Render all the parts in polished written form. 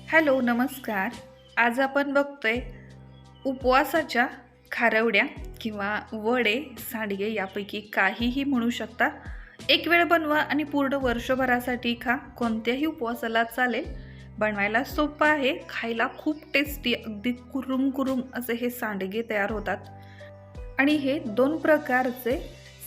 Hello नमस्कार. आज आपण बघतोय उपवासाच्या खारवड्या किंवा वडे, सांडगे यापैकी काहीही म्हणू शकता. एक वेळ बनवा आणि पूर्ण वर्षभरासाठी खा. कोणत्याही उपवासाला चालेल. बनवायला सोपं आहे, खायला खूप टेस्टी, अगदी कुरुम कुरुम असे हे सांडगे तयार होतात. आणि हे 2 प्रकारचे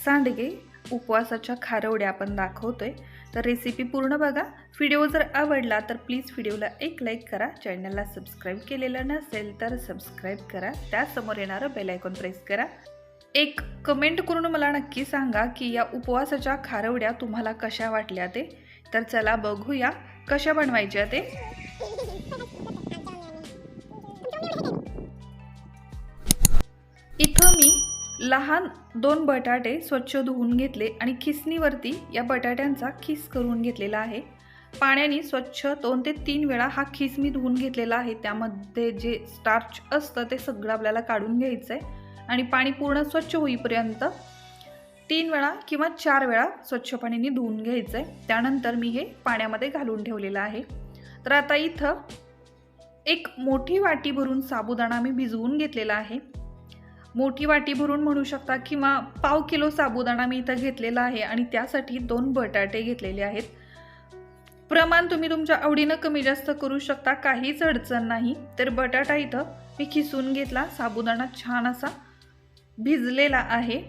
सांडगे उपवासाच्या खारवड्या आपण दाखवतोय. तर रेसिपी पूर्ण बघा. व्हिडिओ जर आवडला तर प्लीज व्हिडिओला एक लाईक करा. चॅनलला सबस्क्राईब केलेलं नसेल तर सबस्क्राईब करा. त्यासमोर येणारं बेल आयकॉन प्रेस करा. एक कमेंट करून मला नक्की सांगा की या उपवासाच्या खारवड्या तुम्हाला कशा वाटल्या ते. तर चला बघूया कशा बनवायच्या ते. इथं मी लहान 2 बटाटे स्वच्छ धुवून घेतले आणि खिसणीवरती या बटाट्यांचा खिस करून घेतलेला आहे. पाण्याने स्वच्छ 2 ते 3 वेळा हा खिस मी धुवून घेतलेला आहे. त्यामध्ये जे स्टार्च असतं ते सगळं आपल्याला काढून घ्यायचं आहे आणि पाणी पूर्ण स्वच्छ होईपर्यंत 3 वेळा किंवा 4 वेळा स्वच्छ पाण्याने धुवून घ्यायचं आहे. त्यानंतर मी हे पाण्यामध्ये घालून ठेवलेलं आहे. तर आता इथं एक मोठी वाटी भरून साबुदाणा मी भिजवून घेतलेला आहे. मोठी वाटी भरून म्हणू शकता किंवा पाव किलो साबुदाणा मी इथं घेतलेला आहे आणि त्यासाठी 2 बटाटे घेतलेले आहेत. प्रमाण तुम्ही तुमच्या आवडीनं कमी जास्त करू शकता, काहीच अडचण नाही. तर बटाटा इथं मी खिसून घेतला. साबुदाणा छान असा भिजलेला आहे.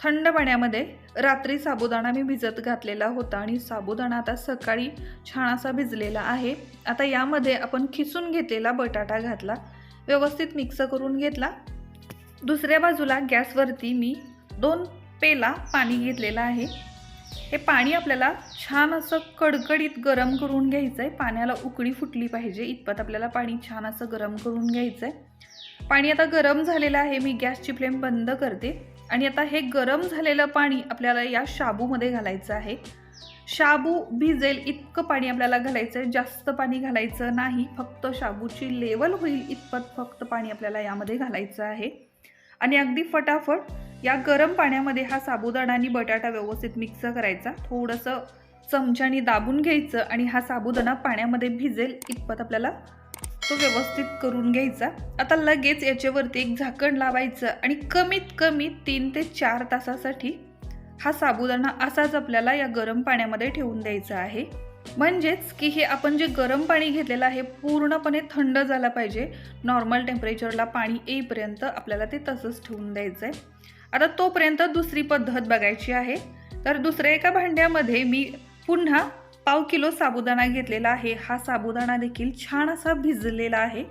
थंड पाण्यामध्ये रात्री साबुदाणा मी भिजत घातलेला होता आणि साबुदाणा आता सकाळी छान असा भिजलेला आहे. आता यामध्ये आपण खिसून घेतलेला बटाटा घातला, व्यवस्थित मिक्स करून घेतला. दुसऱ्या बाजूला गॅसवरती मी 2 पेला पाणी घेतलेलं आहे. हे पाणी आपल्याला छान असं कडकडीत गरम करून घ्यायचं आहे. पाण्याला उकळी फुटली पाहिजे इतपत आपल्याला पाणी छान असं गरम करून घ्यायचं आहे. पाणी आता गरम झालेलं आहे. मी गॅसची फ्लेम बंद करते आणि आता हे गरम झालेलं पाणी आपल्याला या शाबूमध्ये घालायचं आहे. शाबू भिजेल इतकं पाणी आपल्याला घालायचं आहे, जास्त पाणी घालायचं नाही. फक्त शाबूची लेवल होईल इतपत फक्त पाणी आपल्याला यामध्ये घालायचं आहे. आणि अगदी फटाफट या गरम पाण्यामध्ये हा साबुदाणा आणि बटाटा व्यवस्थित मिक्स करायचा. थोडंसं चमच्याने दाबून घ्यायचं आणि हा साबुदाणा पाण्यामध्ये भिजेल इतपत आपल्याला तो व्यवस्थित करून घ्यायचा. आता लगेच याच्यावरती एक झाकण लावायचं आणि कमीत कमी 3 ते 4 तासासाठी हा साबुदाणा असाच आपल्याला या गरम पाण्यामध्ये ठेवून द्यायचा आहे. म्हणजेच की हे आपण जे गरम पाणी घेतलेलं आहे पूर्णपणे थंड झालं पाहिजे. नॉर्मल टेम्परेचरला पाणी येईपर्यंत आपल्याला ते तसंच ठेवून द्यायचं आहे. आता तोपर्यंत दुसरी पद्धत बघायची आहे. तर दुसऱ्या एका भांड्यामध्ये मी पुन्हा पाव किलो साबुदाणा घेतलेला आहे. हा साबुदाणा देखील छान असा भिजलेला आहे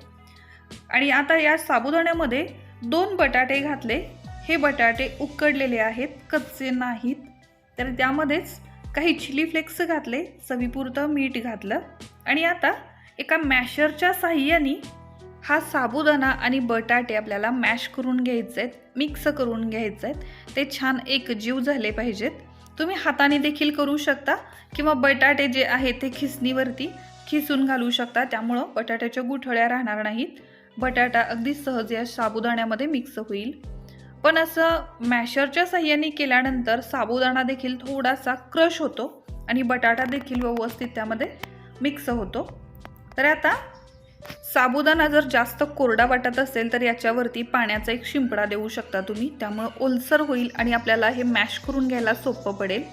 आणि आता या साबुदाण्यामध्ये 2 बटाटे घातले. हे बटाटे उकडलेले आहेत, कच्चे नाहीत. तर त्यामध्येच काही चिली फ्लेक्स घातले, चवीपुरतं मीठ घातलं आणि आता एका मॅशरच्या साहाय्याने हा साबुदाणा आणि बटाटे आपल्याला मॅश करून घ्यायचे आहेत, मिक्स करून घ्यायचे आहेत. ते छान एकजीव झाले पाहिजेत. तुम्ही हाताने देखील करू शकता किंवा बटाटे जे आहेत ते खिसणीवरती खिसून घालू शकता. त्यामुळं बटाट्याच्या गुठळ्या राहणार नाहीत. बटाटा अगदी सहज या साबुदाण्यामध्ये मिक्स होईल. पण असं मॅशरच्या साहाय्याने केल्यानंतर साबुदाणा देखील थोडासा क्रश होतो आणि बटाटा देखील व्यवस्थित त्यामध्ये मिक्स होतो. तर आता साबुदाणा जर जास्त कोरडा वाटत असेल तर याच्यावरती पाण्याचा एक शिंपडा देऊ शकता तुम्ही. त्यामुळे ओलसर होईल आणि आपल्याला हे मॅश करून घ्यायला सोपं पडेल.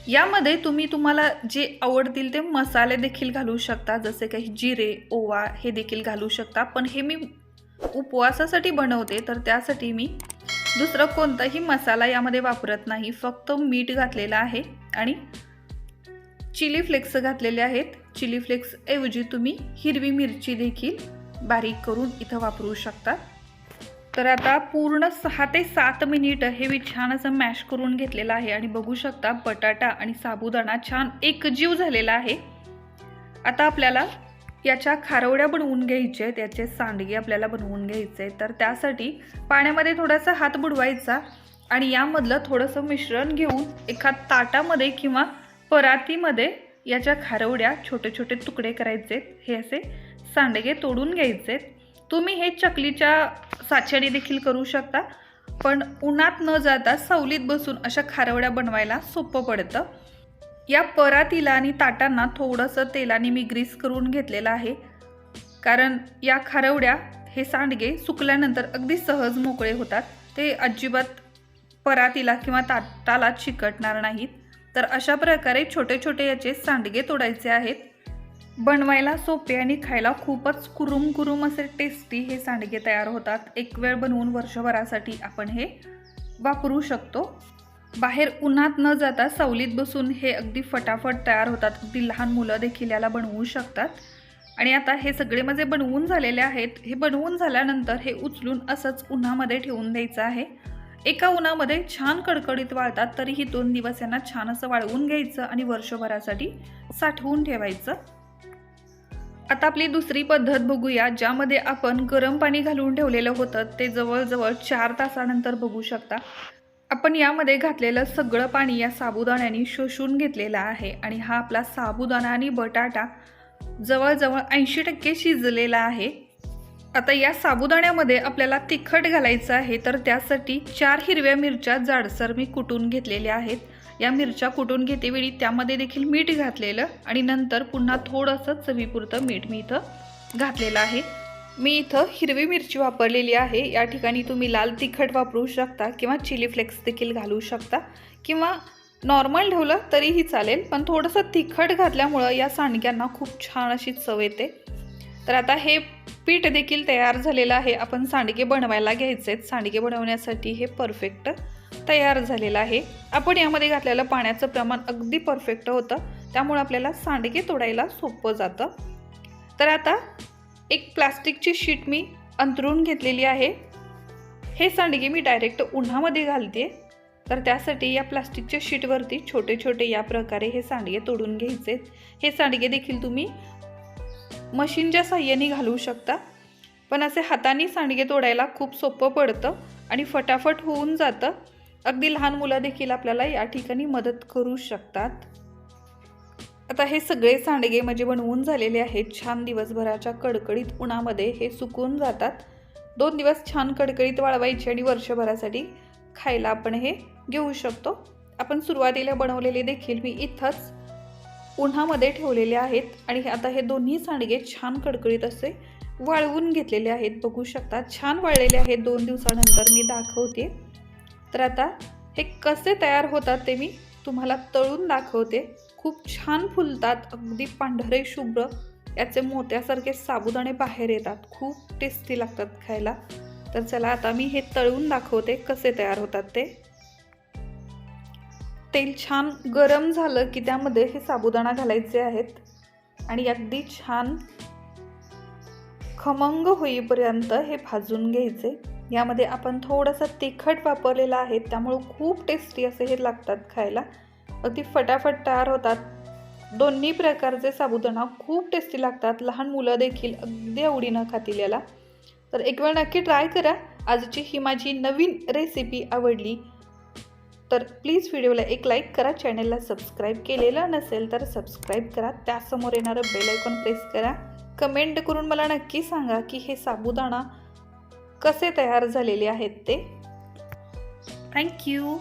यामध्ये तुम्हाला जे आवडतील ते मसाले देखील घालू शकता, जसे काही जिरे, ओवा हे देखील घालू शकता. पण हे मी उपवासासाठी बनवते तर त्यासाठी मी दुसरं कोणताही मसाला यामध्ये वापरत नाही. फक्त मीठ घातलेलं आहे आणि चिली फ्लेक्स घातलेले आहेत. चिली फ्लेक्स ऐवजी तुम्ही हिरवी मिरची देखील बारीक करून इथं वापरू शकता. तर आता पूर्ण 6 ते 7 मिनिटं हे मी छान असं मॅश करून घेतलेलं आहे आणि बघू शकता बटाटा आणि साबुदाणा छान एकजीव झालेला आहे. आता आपल्याला याच्या खारवड्या बनवून घ्यायचे आहेत, याचे सांडगे आपल्याला बनवून घ्यायचे आहेत. तर त्यासाठी पाण्यामध्ये थोडासा हात बुडवायचा आणि यामधलं थोडंसं मिश्रण घेऊन एका ताटामध्ये किंवा परातीमध्ये याच्या खारवड्या छोटे छोटे तुकडे करायचे. हे असे सांडगे तोडून घ्यायचे. तुम्ही हे चकलीच्या साच्याने देखील करू शकता, पण उन्हात न जाता सावलीत बसून अशा खारवड्या बनवायला सोपं पडतं. या परातीला आणि ताटांना थोडंसं तेलाने मी ग्रीस करून घेतलेलं आहे, कारण या खारवड्या हे सांडगे सुकल्यानंतर अगदी सहज मोकळे होतात. ते अजिबात परातीला किंवा ताटाला चिकटणार नाहीत. तर अशा प्रकारे छोटे छोटे याचे सांडगे तोडायचे आहेत. बनवायला सोपे आणि खायला खूपच कुरुम कुरुम असे टेस्टी हे सांडगे तयार होतात. एक वेळ बनवून वर्षभरासाठी आपण हे वापरू शकतो. बाहेर उन्हात न जाता सावलीत बसून हे अगदी फटाफट तयार होतात. अगदी लहान मुलं देखील याला बनवू शकतात. आणि आता हे सगळे माझे बनवून झालेले आहेत. हे बनवून झाल्यानंतर हे उचलून असंच उन्हामध्ये ठेवून द्यायचं आहे. एका उन्हामध्ये छान कडकडीत वाळतात, तरीही 2 दिवस यांना छान असं वाळवून घ्यायचं आणि वर्षभरासाठी साठवून ठेवायचं. आता आपली दुसरी पद्धत बघूया, ज्यामध्ये आपण गरम पाणी घालून ठेवलेलं होतं. ते जवळजवळ 4 तासानंतर बघू शकता आपण यामध्ये घातलेलं सगळं पाणी या साबुदाण्याने शोषून घेतलेलं आहे. आणि हा आपला साबुदाणा आणि बटाटा जवळजवळ 80% शिजलेला आहे. आता या साबुदाण्यामध्ये आपल्याला तिखट घालायचं आहे, तर त्यासाठी 4 हिरव्या मिरच्या जाडसर मी कुटून घेतलेल्या आहेत. या मिरच्या कुटून घेतेवेळी त्यामध्ये देखील मीठ घातलेलं आणि नंतर पुन्हा थोडंसं चवीपुरतं मीठ मी इथं घातलेलं आहे. मी इथं हिरवी मिरची वापरलेली आहे. या ठिकाणी तुम्ही लाल तिखट वापरू शकता किंवा चिली फ्लेक्स देखील घालू शकता किंवा नॉर्मल ठेवलं तरीही चालेल, पण थोडंसं तिखट घातल्यामुळं या सांडग्यांना खूप छान अशी चव येते. तर आता हे पीठ देखील तयार झालेलं आहे. आपण सांडगे बनवायला घ्यायचे आहेत. सांडगे बनवण्यासाठी हे परफेक्ट तयार झालेलं आहे. आपण यामध्ये घातलेलं पाण्याचं प्रमाण अगदी परफेक्ट होतं, त्यामुळे आपल्याला सांडगे तोडायला सोपं जातं. तर आता एक प्लास्टिकची शीट मी अंथरून घेतलेली आहे. हे सांडगे मी डायरेक्ट उन्हामध्ये घालते, तर त्यासाठी या प्लास्टिकच्या शीटवरती छोटे छोटे या प्रकारे हे सांडगे तोडून घ्यायचे. हे सांडगे देखील तुम्ही मशीनच्या साहाय्याने घालू शकता, पण असे हाताने सांडगे तोडायला खूप सोपं पडतं आणि फटाफट होऊन जातं. अगदी लहान मुलं देखील आपल्याला या ठिकाणी मदत करू शकतात. आता हे सगळे सांडगे म्हणजे बनवून झालेले आहेत. छान दिवसभराच्या कडकडीत उन्हामध्ये हे सुकून जातात. 2 दिवस छान कडकडीत वाळवायचे आणि वर्षभरासाठी खायला आपण हे घेऊ शकतो. आपण सुरुवातीला बनवलेले देखील मी इथंच उन्हामध्ये ठेवलेले आहेत आणि आता हे दोन्ही सांडगे छान कडकडीत असे वाळवून घेतलेले आहेत. बघू शकता छान वाळलेले आहेत. 2 दिवसानंतर मी दाखवते. तर आता हे कसे तयार होतात ते मी तुम्हाला तळून दाखवते. खूप छान फुलतात, अगदी पांढरे शुभ्र याचे मोत्यासारखे साबुदाणे बाहेर येतात. खूप टेस्टी लागतात खायला. तर चला आता मी हे तळून दाखवते कसे तयार होतात ते. तेल छान गरम झालं की त्यामध्ये हे साबुदाणा घालायचे आहेत आणि अगदी छान खमंग होईपर्यंत हे भाजून घ्यायचे. यामध्ये आपण थोडंसं तिखट वापरलेलं आहे, त्यामुळे खूप टेस्टी असे हे लागतात खायला. अगदी फटाफट तयार होतात. दोन्ही प्रकारचे साबुदाणा खूप टेस्टी लागतात. लहान मुलं देखील अगदी आवडीनं खातील याला. तर एक वेळ नक्की ट्राय करा. आजची ही माझी नवीन रेसिपी आवडली तर प्लीज व्हिडिओला एक लाईक करा. चॅनलला सबस्क्राईब केलेलं नसेल तर सबस्क्राईब करा. त्यासमोर येणारं बेल आयकॉन प्रेस करा. कमेंट करून मला नक्की सांगा की हे साबुदाणा कसे तयार झालेले आहेत ते. थँक्यू.